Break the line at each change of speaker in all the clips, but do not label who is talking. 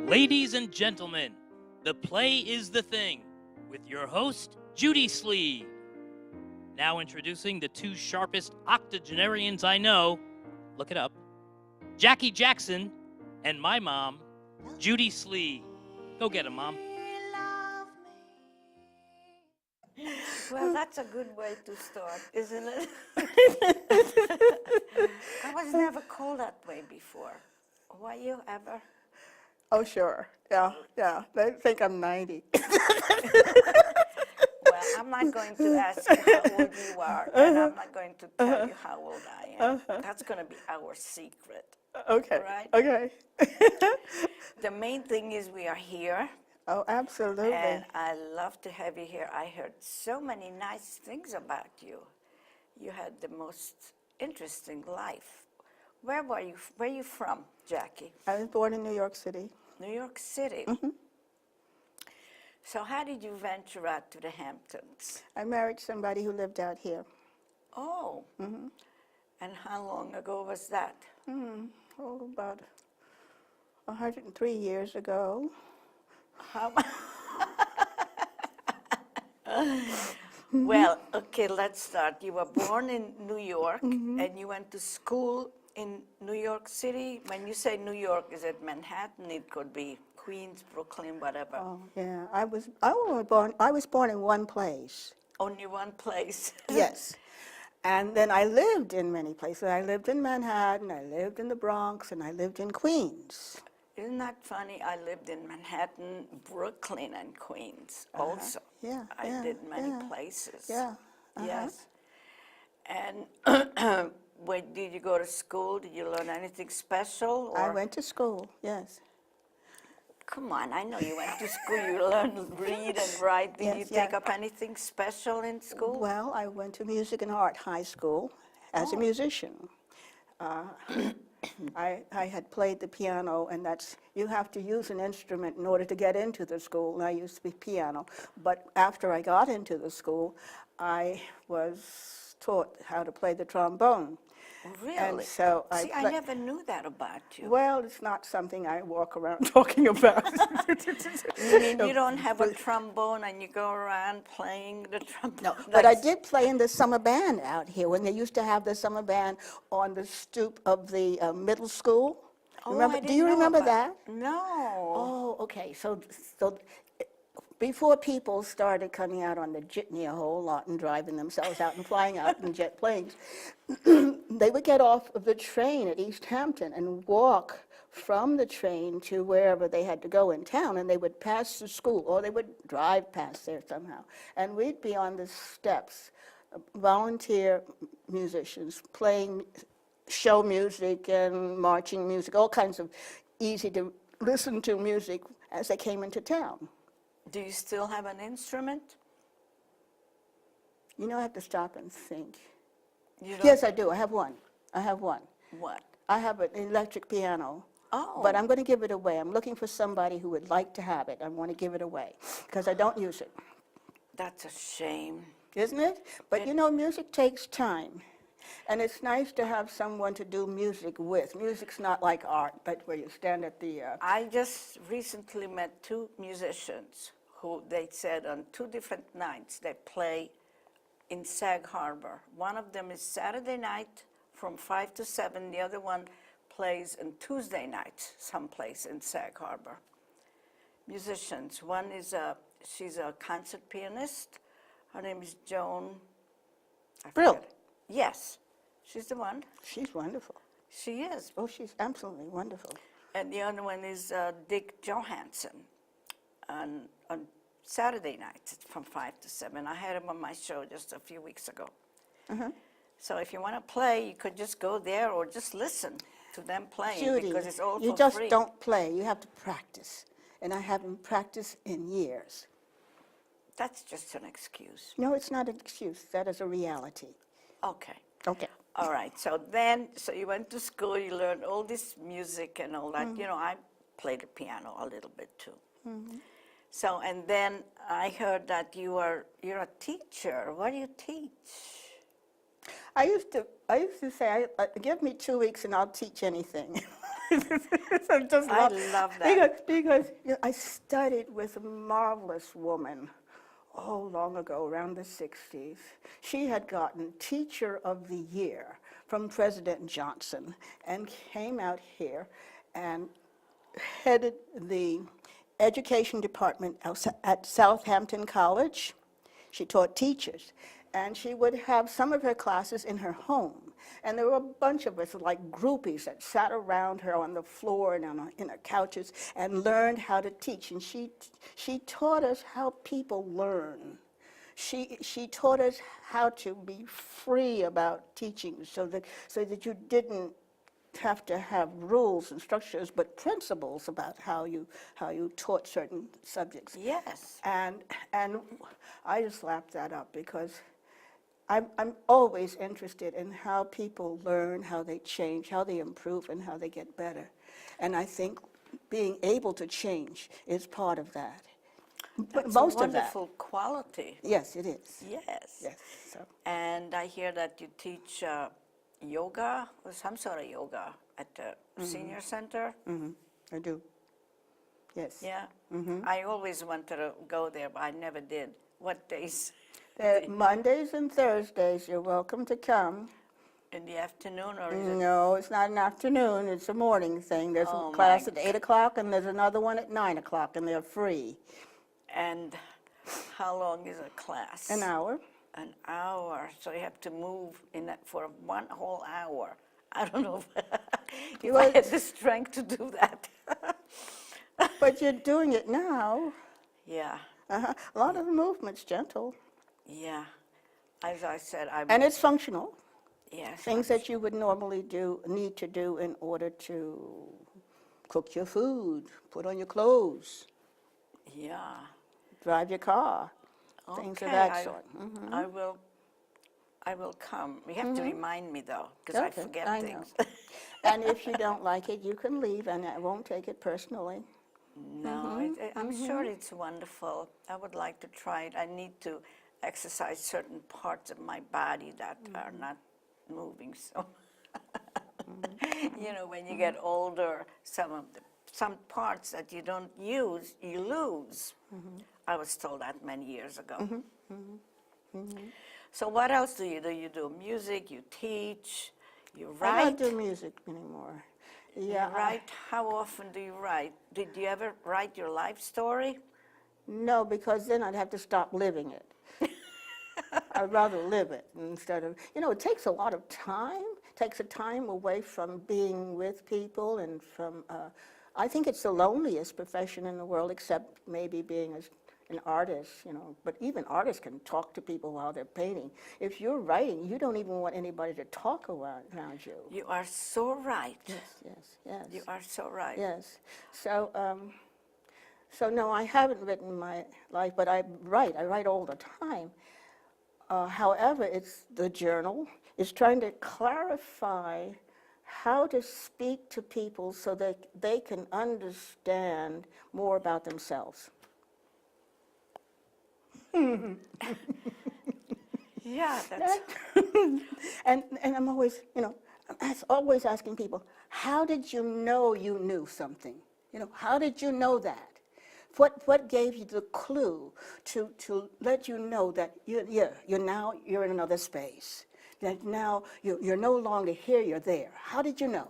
Ladies and gentlemen, the play is the thing with your host, Judy Sleed. Now introducing the two sharpest octogenarians I know, look it up, Jaki Jackson and my mom, Judy Sleed. Go get him, Mom.
Well, that's a good way to start, isn't it? I was never called that way before. Were you ever?
Oh, sure. Yeah. They think I'm 90.
Well, I'm not going to ask you how old you are, and I'm not going to tell you how old I am. That's going to be our secret.
Okay.
Right?
Okay.
The main thing is we are here,
Oh, absolutely.
and I love to have you here. I heard so many nice things about you. You had the most interesting life. Where were you? Where are you from, Jackie?
I was born in New York City.
New York City. So how did you venture out to the Hamptons?
I married somebody who lived out here.
Oh. And how long ago was that?
Oh, about 103 years ago.
How? Well, okay, let's start. You were born in New York, and you went to school in New York City. When you say New York, is it Manhattan? It could be Queens, Brooklyn, whatever.
Oh, yeah. I was born in one place.
Only one place.
Yes. And then I lived in many places. I lived in Manhattan, I lived in the Bronx, and I lived in Queens.
Isn't that funny? I lived in Manhattan, Brooklyn, and Queens also.
Yeah,
I
yeah,
did many
yeah.
places.
Yeah.
Yes. And where did you go to school? Did you learn anything special?
I
Or?
went to school, yes.
Come on, I know you went to school. You learned read and write. Did you
Yes,
take
yeah.
up anything special in school?
Well, I went to music and art high school as a musician. I had played the piano, and you have to use an instrument in order to get into the school, and I used to be piano. But after I got into the school, I was taught how to play the trombone.
Really?
And so
See, I never knew that about you.
Well, it's not something I walk around talking about.
You mean you don't have a trombone and you go around playing the trombone?
No, but I did play in the summer band out here when they used to have the summer band on the stoop of the middle school. Remember?
I
Do
didn't
you
know
remember
about-
that?
No.
Oh, okay. So before people started coming out on the jitney a whole lot and driving themselves out and flying out in jet planes, they would get off of the train at East Hampton and walk from the train to wherever they had to go in town, and they would pass the school, or they would drive past there somehow. And we'd be on the steps, volunteer musicians playing show music and marching music, all kinds of easy to listen to music as they came into town.
Do you still have an instrument?
You know, I have to stop and think.
You don't?
Yes, I do. I have one.
What?
I have an electric piano.
Oh.
But I'm going to give it away. I'm looking for somebody who would like to have it. I want to give it away because I don't use it.
That's a shame.
Isn't it? But you know, music takes time. And it's nice to have someone to do music with. Music's not like art, but where you stand at the...
I just recently met two musicians who they said on 2 different nights they play in Sag Harbor. One of them is Saturday night from 5 to 7. The other one plays on Tuesday night someplace in Sag Harbor. Musicians. One is she's a concert pianist. Her name is Joan. I
Brill.
forget. Yes, she's the one.
She's wonderful.
She is.
Oh, she's absolutely wonderful.
And the other one is Dick Johansson on Saturday nights from 5 to 7. I had him on my show just a few weeks ago. So if you want to play, you could just go there or just listen to them playing
Judy,
because it's all
you
for
just
free.
don't play. You have to practice. And I haven't practiced in years.
That's just an excuse.
No, it's not an excuse. That is a reality.
Okay.
Okay.
All right. So you went to school, you learned all this music and all that. You know, I played the piano a little bit too. So, and then I heard that you're a teacher. What do you teach?
I used to say, give me 2 weeks and I'll teach anything. I just
I
love,
love that.
because I studied with a marvelous woman, long ago, around the 60s. She had gotten Teacher of the Year from President Johnson and came out here and headed the education department at Southampton College. She taught teachers, and she would have some of her classes in her home. And there were a bunch of us, like groupies, that sat around her on the floor and in her couches and learned how to teach. And she taught us how people learn. She taught us how to be free about teaching, so that you didn't have to have rules and structures, but principles about how you taught certain subjects.
Yes.
And I just lapped that up because I'm always interested in how people learn, how they change, how they improve, and how they get better. And I think being able to change is part of that. But
That's
most
a
of that.
wonderful quality.
Yes, it is.
Yes.
Yes. So.
And I hear that you teach yoga or some sort of yoga at the senior center.
I do. Yes.
Yeah. I always wanted to go there, but I never did. What days?
Mondays and Thursdays, you're welcome to come.
In the afternoon, or is it?
No, it's not an afternoon, it's a morning thing. There's
Oh,
a class
my
at 8 o'clock and there's another one at 9 o'clock, and they're free.
And how long is a class?
An hour.
An hour. So you have to move in that for one whole hour. I don't know if I had the strength to do that.
But you're doing it now.
Yeah.
A lot of the movement's gentle.
Yeah. As I said,
And it's functional.
yes.
Things that you would normally need to do in order to cook your food, put on your clothes,
Yeah.
drive your car, things of
Okay,
that sort.
I will come. You have to remind me though, because I
Okay,
forget
I know.
things.
And if you don't like it, you can leave, and I won't take it personally.
No, I'm sure it's wonderful. I would like to try it. I need to exercise certain parts of my body that are not moving. So, you know, when you get older, some parts that you don't use, you lose. I was told that many years ago. So what else do? You do music, you teach, you
I
write.
don't do music anymore.
You
Yeah,
write? How often do you write? Did you ever write your life story?
no, because then I'd have to stop living it. I'd rather live it instead of, it takes a lot of time. Takes a time away from being with people and from, I think it's the loneliest profession in the world, except maybe being an artist, but even artists can talk to people while they're painting. If you're writing, you don't even want anybody to talk around you.
You are so right.
Yes.
You are so right.
Yes. So, no, I haven't written my life, but I write all the time. However, it's the journal. It's trying to clarify how to speak to people so that they can understand more about themselves.
Yeah, that's
And I'm always, always asking people, how did you know you knew something? How did you know that? What gave you the clue to let you know that you're in another space? That now you're no longer here, you're there. How did you know?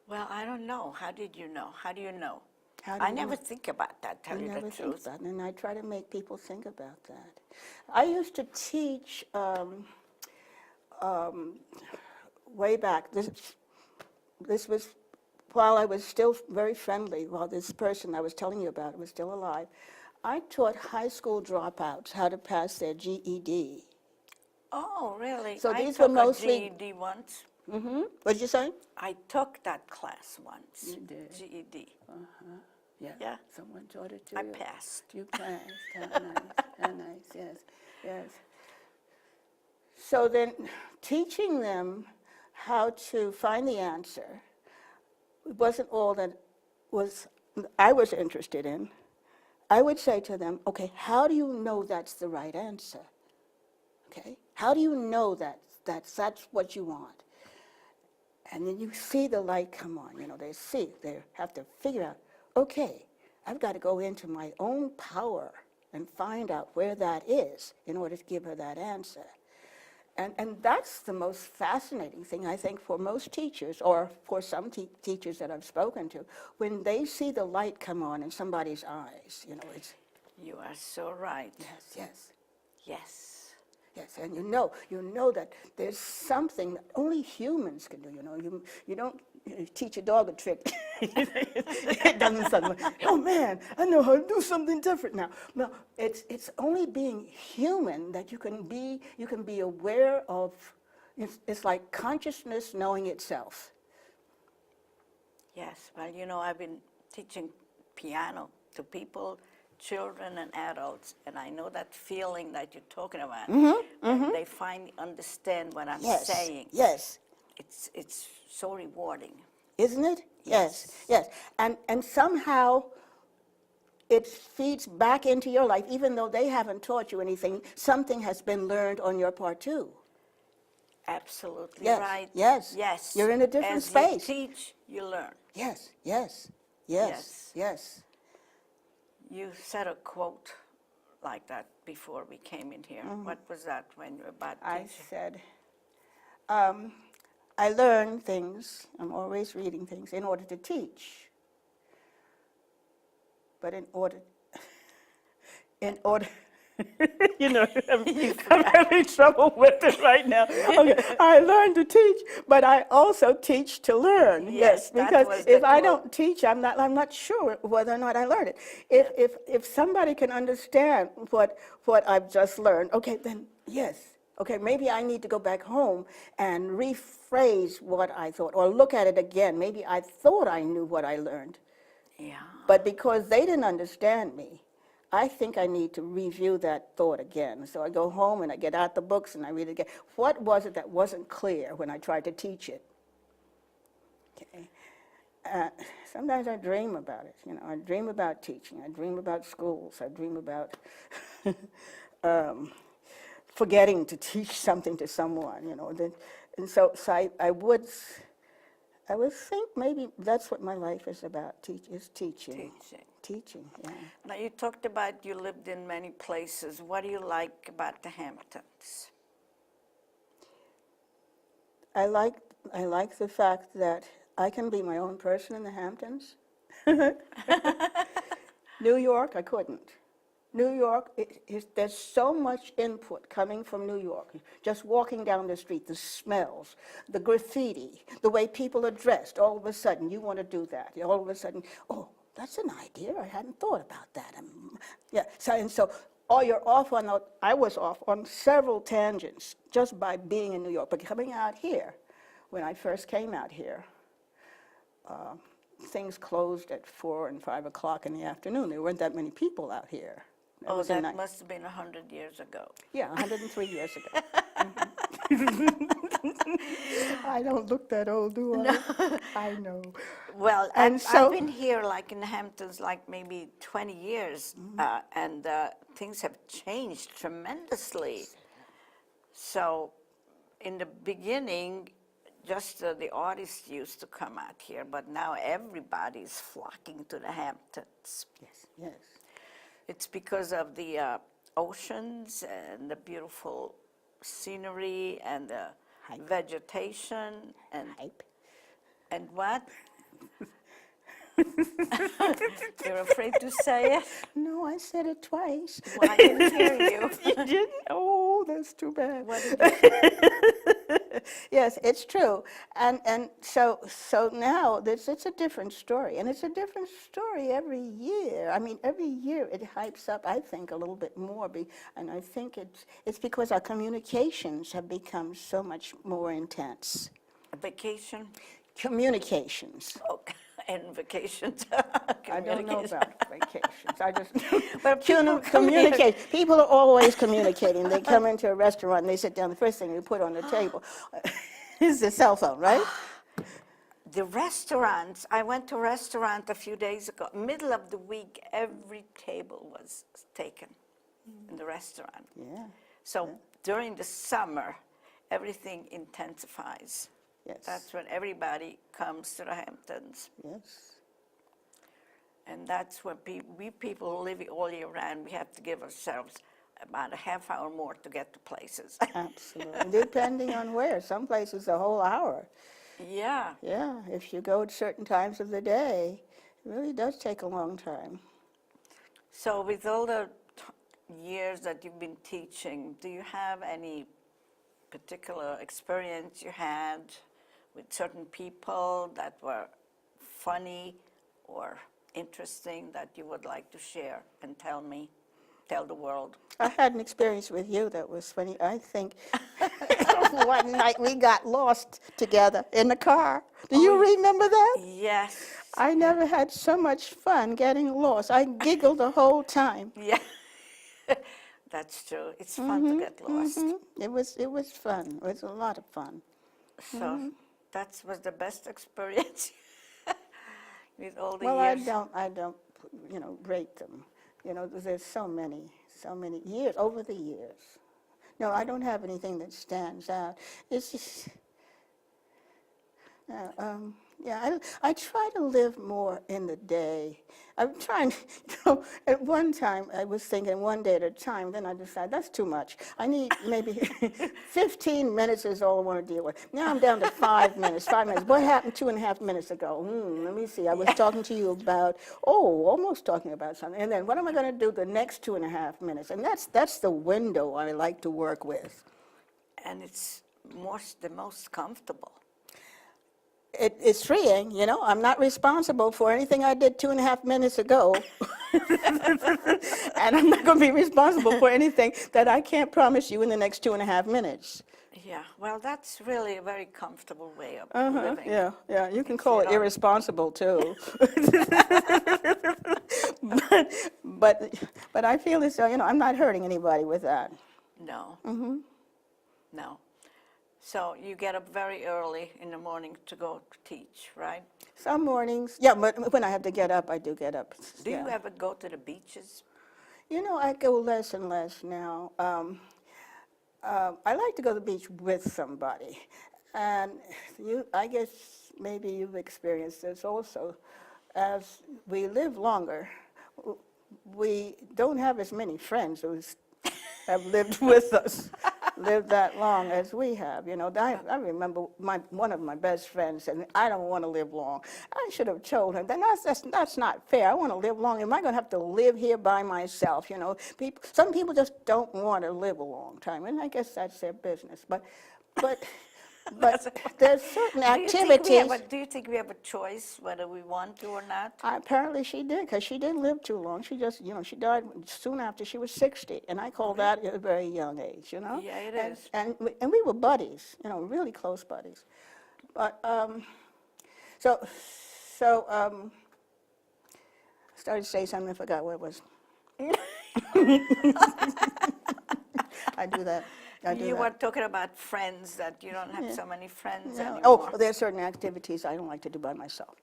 well, I don't know. How did you know? How do you know?
How do
I
you
never
know?
think about that, tell
I
you the
never think
truth.
about it, and I try to make people think about that. I used to teach way back. This was while I was still very friendly, while this person I was telling you about was still alive. I taught high school dropouts how to pass their GED.
Oh, really?
So
I
these were
took
mostly-
a GED once.
What did you say?
I took that class once.
You did?
GED.
Yeah. Someone taught it to
I
you.
passed.
You passed. How nice. How nice. Yes. So then, teaching them how to find the answer wasn't all that I was interested in. I would say to them, okay, how do you know that's the right answer? Okay, how do you know that that's what you want? And then you see the light come on, they have to figure out, okay, I've got to go into my own power and find out where that is in order to give her that answer. And that's the most fascinating thing, I think, for most teachers, or for some teachers that I've spoken to, when they see the light come on in somebody's eyes, it's...
You are so right.
Yes.
Yes.
Yes, and you know that there's something that only humans can do. You don't teach a dog a trick. It doesn't suddenly, oh man, I know how to do something different now. No, it's only being human that you can be aware of. It's like consciousness knowing itself.
Yes, well, I've been teaching piano to people, children and adults, and I know that feeling that you're talking about. When they finally understand what I'm saying.
Yes.
It's so rewarding.
Isn't it? Yes. And somehow it feeds back into your life, even though they haven't taught you anything, something has been learned on your part too.
Absolutely
Yes.
right.
Yes.
Yes.
You're in a different space.
As you teach, you learn.
Yes.
You said a quote like that before we came in here. What was that when you were about
I
teaching?
said, I learn things, I'm always reading things, in order to teach. But in order, I'm having trouble with it right now. Okay, I learn to teach, but I also teach to learn.
Yes, that
because
was
if
the
I
quote.
don't teach, I'm not sure whether or not I learned it. If somebody can understand what I've just learned, okay, then yes. Okay, maybe I need to go back home and rephrase what I thought, or look at it again. Maybe I thought I knew what I learned.
Yeah.
But because they didn't understand me, I think I need to review that thought again. So I go home and I get out the books and I read it again. What was it that wasn't clear when I tried to teach it? Okay. Sometimes I dream about it. I dream about teaching. I dream about schools. I dream about forgetting to teach something to someone. And so I would think maybe that's what my life is about. Is teaching. Teaching, yeah.
Now, you talked about you lived in many places. What do you like about the Hamptons?
I like the fact that I can be my own person in the Hamptons. New York, I couldn't. New York, there's so much input coming from New York. Just walking down the street, the smells, the graffiti, the way people are dressed. All of a sudden, you want to do that. All of a sudden, oh, that's an idea. I hadn't thought about that. So I was off on several tangents just by being in New York. But coming out here, when I first came out here, things closed at 4 and 5 o'clock in the afternoon. There weren't that many people out here.
That must have been 100 years ago.
Yeah, 103 years ago. I don't look that old, do I? No. I know.
Well,
And
I've been here, like in the Hamptons, like maybe 20 years, and things have changed tremendously. So, in the beginning, just the artists used to come out here, but now everybody's flocking to the Hamptons.
Yes.
It's because of the oceans and the beautiful scenery and the vegetation and
Hype.
And what? You're afraid to say it?
No, I said it twice.
Well, I didn't hear you.
You didn't? Oh, that's too bad.
What did you say?
Yes, it's true. And so now it's a different story. And it's a different story every year. I mean, every year it hypes up, I think, a little bit more. And I think it's because our communications have become so much more intense.
A vacation?
Communications.
Okay. And vacations.
I don't know about vacations. I just
But people
communicate. People are always communicating. They come into a restaurant and they sit down. The first thing they put on the table is the cell phone, right?
The restaurants, I went to a restaurant a few days ago. Middle of the week, every table was taken in the restaurant.
Yeah.
So during the summer, everything intensifies.
Yes.
That's when everybody comes to the Hamptons.
Yes.
And that's when we people who live all year round, we have to give ourselves about a half hour more to get to places.
Absolutely. Depending on where. Some places a whole hour.
Yeah.
Yeah, if you go at certain times of the day, it really does take a long time.
So with all the years that you've been teaching, do you have any particular experience you had with certain people that were funny or interesting that you would like to share and tell the world?
I had an experience with you that was funny. I think one night we got lost together in the car. Do you remember that?
Yes.
I never had so much fun getting lost. I giggled the whole time.
Yeah. That's true. It's fun to get lost.
It was fun. It was a lot of fun.
So that was the best experience with all the
Well,
years.
I don't, rate them. There's so many years, over the years. No, I don't have anything that stands out. It's just, I try to live more in the day. I'm trying, at one time I was thinking one day at a time, then I decided that's too much. I need maybe 15 minutes is all I want to deal with. Now I'm down to 5 minutes, 5 minutes. What happened 2.5 minutes ago? Let me see, I was talking to you about, almost talking about something. And then what am I going to do the next 2.5 minutes? And that's the window I like to work with.
And it's the most comfortable.
It's freeing, I'm not responsible for anything I did 2.5 minutes ago. And I'm not going to be responsible for anything that I can't promise you in the next 2.5 minutes.
Yeah, well, that's really a very comfortable way of living.
Yeah, you can call it irresponsible too. but I feel as though, I'm not hurting anybody with that.
No. No. So you get up very early in the morning to go to teach, right?
Some mornings, yeah, but when I have to get up, I do get up.
Do you ever go to the beaches?
I go less and less now. I like to go to the beach with somebody. And I guess maybe you've experienced this also. As we live longer, we don't have as many friends who have lived with us, lived that long as we have. I remember one of my best friends said, I don't want to live long. I should have told him, that's not fair. I want to live long. Am I going to have to live here by myself? Some people just don't want to live a long time, and I guess that's their business. But there's certain activities.
Do you think we have a choice whether we want to or not?
Apparently she did, because she didn't live too long. She just, she died soon after she was 60, and I call that at a very young age,
Yeah, it is.
And we were buddies, really close buddies. But so I started to say something, I forgot what it was. I do that.
You were talking about friends, that you don't have so many friends anymore.
Oh, there are certain activities I don't like to do by myself.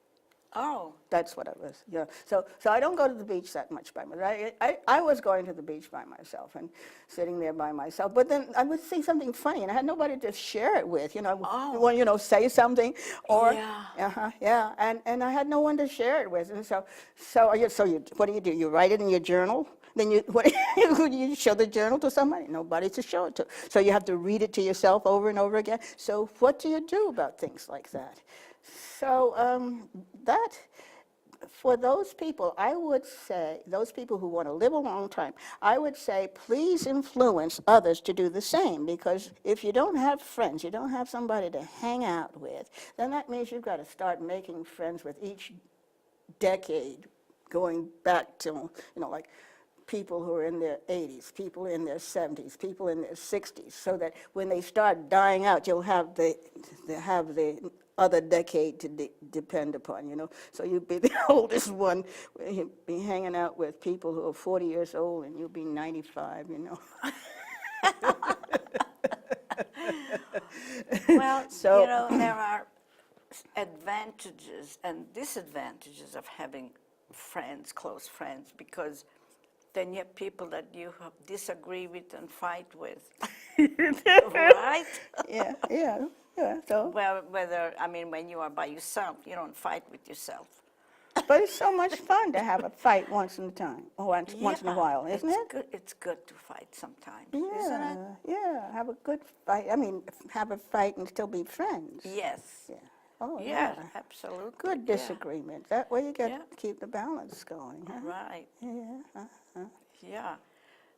Oh.
That's what it was. So I don't go to the beach that much by myself. I was going to the beach by myself and sitting there by myself. But then I would see something funny, and I had nobody to share it with. When say something, or and I had no one to share it with. And so what do? You write it in your journal. Then you show the journal to somebody? Nobody to show it to. So you have to read it to yourself over and over again. So what do you do about things like that? So that, for those people, I would say, those people who want to live a long time, I would say, please influence others to do the same, because if you don't have friends, you don't have somebody to hang out with, then that means you've got to start making friends with each decade, going back to, like, people who are in their 80s, people in their 70s, people in their 60s, so that when they start dying out, you'll have the other decade to depend upon, So you'll be the oldest one, you'll be hanging out with people who are 40 years old, and you'll be 95,
Well, there are advantages and disadvantages of having friends, close friends, because then you have people that you disagree with and fight with. Right?
Yeah. Yeah, so,
Well, I mean, when you are by yourself, you don't fight with yourself.
but it's so much fun to have a fight once in a time, or once in a
Yeah,
while, isn't
it's
it?
good. It's good to fight sometimes, isn't it?
Yeah, have a good fight. I mean, have a fight and still be friends.
Yes.
Yeah. Oh,
Yeah,
yeah.
absolutely.
Good
yeah.
disagreement. That way you get
Yeah.
keep the balance going. Huh?
Right.
Yeah.
Yeah.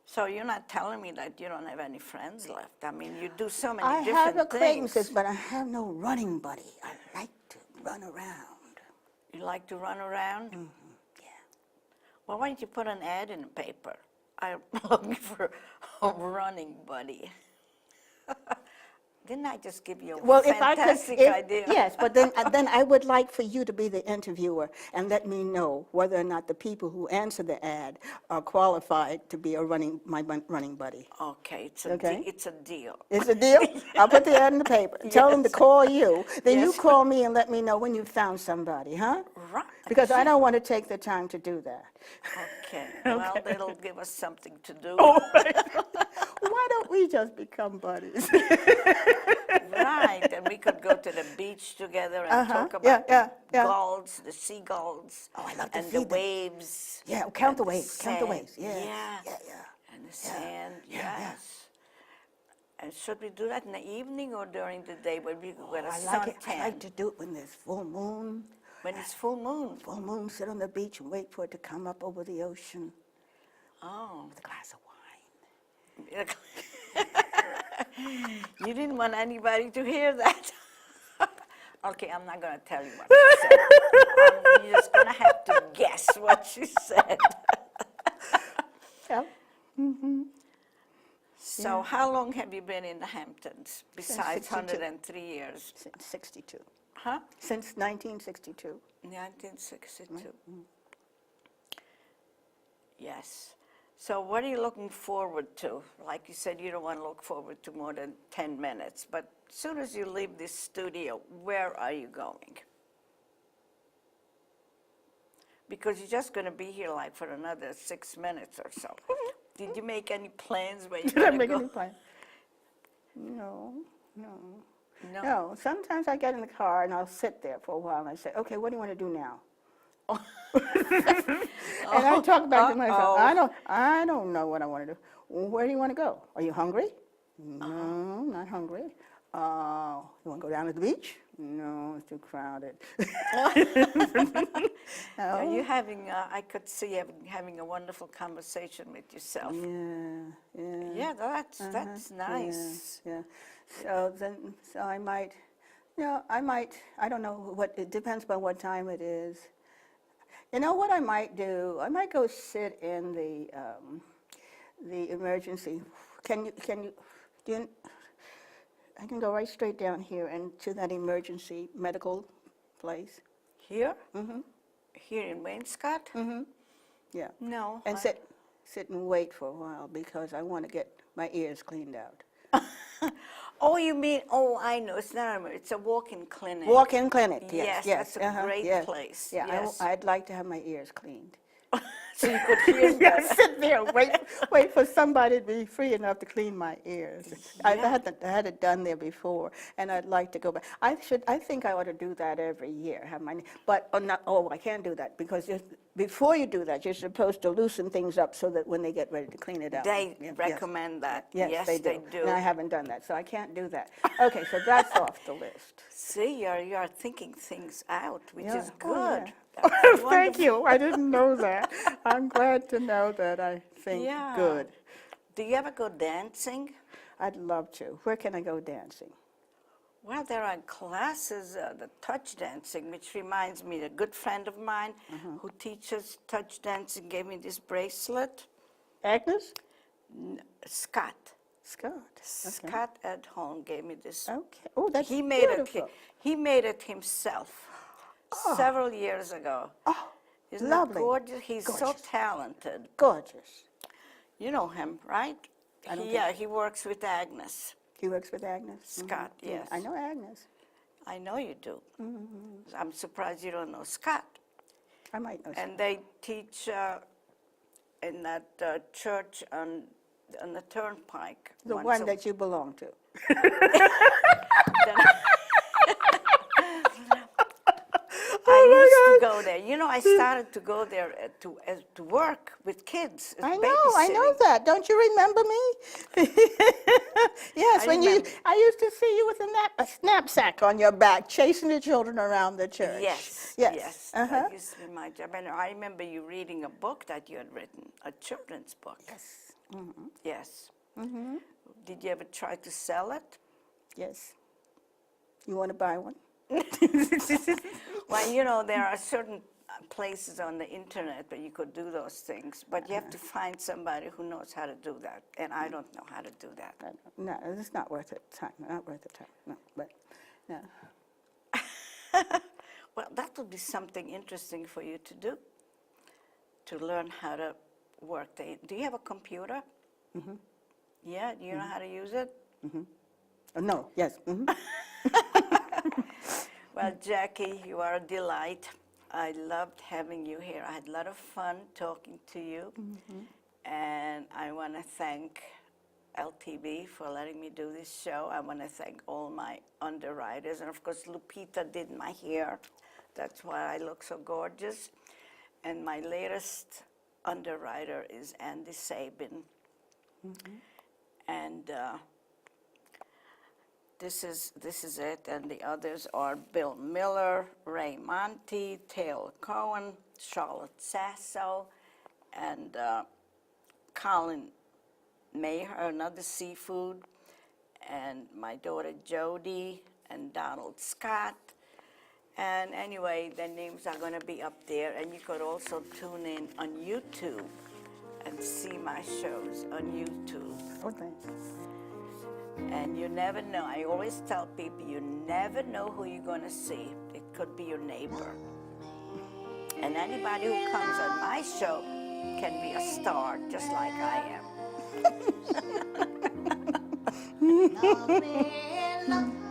So you're not telling me that you don't have any friends left. I mean, you do so many
I have
different
acquaintances,
things.
but I have no running buddy. I like to run around.
You like to run around?
Yeah.
Well, why don't you put an ad in the paper? I'm looking for a running buddy. Didn't I just give you a
Well, if I could,
fantastic idea?
yes, but then I would like for you to be the interviewer and let me know whether or not the people who answer the ad are qualified to be my running buddy.
Okay, it's
Okay.
it's a deal.
It's a deal? I'll put the ad in the paper. Tell them to
Yes.
call you. Then you
Yes.
call me and let me know when you found somebody, huh?
Right.
Because I don't want to take the time to do that.
Okay. Well, that'll give us something to do.
Why don't we just become buddies?
Right. And we could go to the beach together and talk
Yeah,
about
yeah,
the
yeah.
gulls, the seagulls,
Oh, I love to
and
see
the
them.
waves.
Yeah, count
and
the waves, count the
sand.
waves. Yeah,
Yeah.
yeah.
And the sand.
yeah.
Yes. And should we do that in the evening or during the day when we get a
I like it. I
suntan?
like to do it when there's full moon.
When it's full moon.
Full moon, sit on the beach and wait for it to come up over the ocean
Oh.
with a glass of wine.
You didn't want anybody to hear that. Okay, I'm not going to tell you what she said. You're just going to have to guess what she said.
Yeah.
So how long have you been in the Hamptons besides
62.
103 years?
Since 62.
Huh?
Since 1962.
1962. Yes. So what are you looking forward to? Like you said, you don't want to look forward to more than 10 minutes. But as soon as you leave this studio, where are you going? Because you're just going to be here like for another 6 minutes or so. Did you make any plans where you're
Did I
going to
make
go?
any plan? No.
No.
Sometimes I get in the car and I'll sit there for a while and I say, okay, what do you want to do now? And I talk back to myself. I don't know what I want to do. Where do you want to go? Are you hungry? No, not hungry. You want to go down to the beach? No, it's too crowded.
Are you having? I could see you having a wonderful conversation with yourself.
Yeah.
Yeah, that's nice.
Yeah. So I might, I don't know it depends on what time it is. You know what I might do? I might go sit in the emergency. I can go right straight down here and to that emergency medical place.
Here? Mm-hmm. Here in Wainscott?
Mm-hmm. Yeah.
No.
And sit and wait for a while because I want to get my ears cleaned out.
Oh, you mean? Oh, I know. It's not. It's a walk-in clinic.
Walk-in clinic. Yes.
Yes, that's a great place.
Yeah.
Yes.
I'd like to have my ears cleaned.
So you could hear
Yeah,
better.
sit there, wait for somebody to be free enough to clean my ears. I had it done there before, and I'd like to go back. I think I ought to do that every year. I can't do that because before you do that, you're supposed to loosen things up so that when they get ready to clean it out.
They
Yes.
recommend that.
Yes, they do.
do.
And I haven't done that, so I can't do that. Okay, so that's off the list.
See, you're thinking things out, which
Yeah.
is
Oh,
good.
yeah.
That's
Thank
wonderful.
you. I didn't know that. I'm glad to know that I think
Yeah.
good.
Do you ever go dancing?
I'd love to. Where can I go dancing?
Well, there are classes, the touch dancing, which reminds me, a good friend of mine who teaches touch dancing gave me this bracelet.
Agnes?
Scott.
Scott. Okay.
Scott at home gave me this.
Okay. Oh, that's
He made
beautiful.
it. He made it himself several years ago.
Oh,
Isn't
lovely.
it gorgeous? He's so
Gorgeous.
talented.
Gorgeous.
You know him, right?
I don't
Yeah, he works with Agnes.
He works with Agnes?
Scott,
Yeah,
yes.
I know Agnes.
I know you do. I'm surprised you don't know Scott.
I might know.
And they teach in that church on the Turnpike.
The
once
one
a-
that you belong to.
I used to go there. You know, I started to go there to work with kids. As
I know
babysitting.
that. Don't you remember me? Yes,
I
when
remember.
I used to see you with a knapsack on your back, chasing the children around the church.
Yes,
Yes.
yes.
Uh-huh.
That used to be my job. And I remember you reading a book that you had written, a children's book.
Yes.
Yes. Did you ever try to sell it?
Yes. You want to buy one?
Well, you know, there are certain places on the internet where you could do those things, but you have to find somebody who knows how to do that, and I don't know how to do that.
No, it's not worth it. Time. Not worth the time. No, but no.
Well, that would be something interesting for you to do, to learn how to work. Do you have a computer? Mm-hmm. Yeah, do you know how to use it?
Oh, no. Yes.
Well, Jackie, you are a delight. I loved having you here. I had a lot of fun talking to you. And I want to thank LTV for letting me do this show. I want to thank all my underwriters. And of course, Lupita did my hair. That's why I look so gorgeous. And my latest underwriter is Andy Sabin. And this is it, and the others are Bill Miller, Ray Monty, Taylor Cohen, Charlotte Sasso, and Colin Mayer, another seafood, and my daughter Jody, and Donald Scott. And anyway, their names are going to be up there, and you could also tune in on YouTube and see my shows on YouTube.
Oh, thanks.
And you never know. I always tell people, you never know who you're going to see. It could be your neighbor. And anybody who comes on my show can be a star, just like I am.